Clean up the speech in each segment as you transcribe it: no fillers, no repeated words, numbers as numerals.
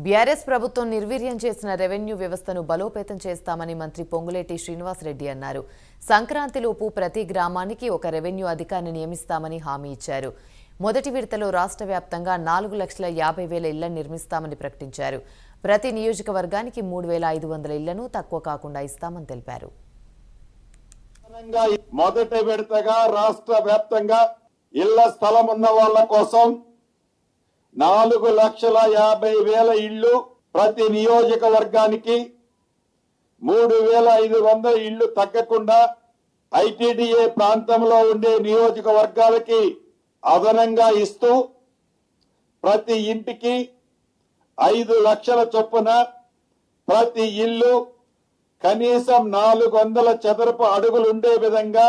BRS ప్రభుత్వం నిర్వీర్యం చేసిన రెవెన్యూ వ్యవస్థను బలోపేతం చేస్తామని మంత్రి పొంగులేటి శ్రీనివాసరెడ్డి అన్నారు. సంక్రాంతిలోపు ప్రతి గ్రామానికి ఒక రెవెన్యూ అధికారిని నియమిస్తామని హామీ ఇచ్చారు. మొదటి విడతలో రాష్ట్ర వ్యాప్తంగా 4,50,000 ఇళ్లను నిర్మిస్తామని ప్రకటించారు. ప్రతి నియోజకవర్గానికి 3,500 ఇళ్లను తక్కువ కాకుండా ఇస్తామని తెలిపారు. మొదటి విడతగా రాష్ట్ర వ్యాప్తంగా ఇళ్ల స్థలం ఉన్న వాళ్ళ కోసం 4,50,000 ఇళ్లు, ప్రతి నియోజకవర్గానికి 3,500 ఇళ్లు తగ్గకుండా ఐటీడీఏ ప్రాంతంలో ఉండే నియోజకవర్గాలకి అదనంగా ఇస్తూ ప్రతి ఇంటికి 5 లక్షల చొప్పున ప్రతి ఇల్లు కనీసం 400 చదరపు అడుగులు ఉండే విధంగా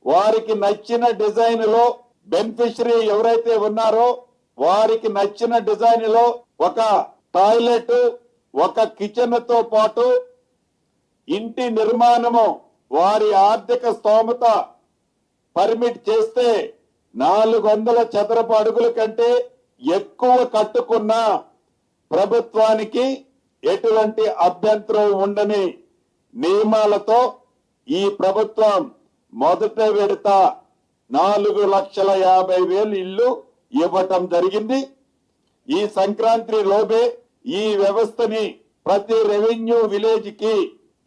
వారికి నచ్చిన డిజైన్ లో బెనిఫిషరీ ఎవరైతే ఉన్నారో వారికి నచ్చిన డిజైన్ లో ఒక టాయిలెట్, ఒక కిచెన్ తో పాటు ఇంటి నిర్మాణము వారి ఆర్థిక స్తోమత పర్మిట్ చేస్తే 400 చదరపు అడుగుల కంటే ఎక్కువ కట్టుకున్న ప్రభుత్వానికి ఎటువంటి అభ్యంతరం ఉండని నియమాలతో ఈ ప్రభుత్వం మొదట విడత 4,50,000 ఇళ్లు ఇవ్వటం జరిగింది. ఈ సంక్రాంతి లోపే ఈ వ్యవస్థని ప్రతి రెవెన్యూ విలేజ్ కి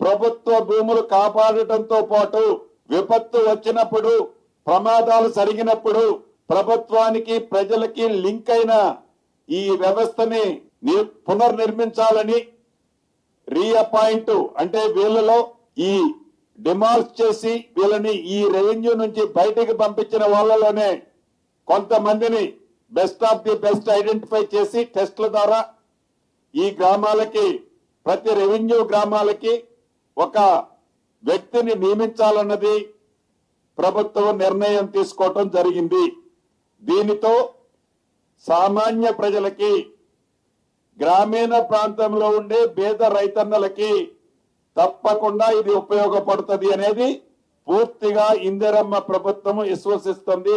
ప్రభుత్వ భూములు కాపాడటంతో పాటు విపత్తు వచ్చినప్పుడు, ప్రమాదాలు జరిగినప్పుడు ప్రభుత్వానికి ప్రజలకి లింక్ అయిన ఈ వ్యవస్థని పునర్నిర్మించాలని రీఅపాయింట్ అంటే వీళ్ళలో ఈ డిమాల్స్ చేసి వీళ్ళని ఈ రెవెన్యూ నుంచి బయటికి పంపించిన వాళ్ళలోనే కొంతమందిని best of the best identify చేసి టెస్ట్ల ద్వారా ఈ గ్రామాలకి, ప్రతి రెవెన్యూ గ్రామాలకి ఒక వ్యక్తిని నియమించాలన్నది ప్రభుత్వం నిర్ణయం తీసుకోవటం జరిగింది. దీనితో సామాన్య ప్రజలకి, గ్రామీణ ప్రాంతంలో ఉండే పేద రైతన్నలకి తప్పకుండా ఇది ఉపయోగపడుతుంది అనేది పూర్తిగా ఇందిరమ్మ ప్రభుత్వం విశ్వసిస్తుంది.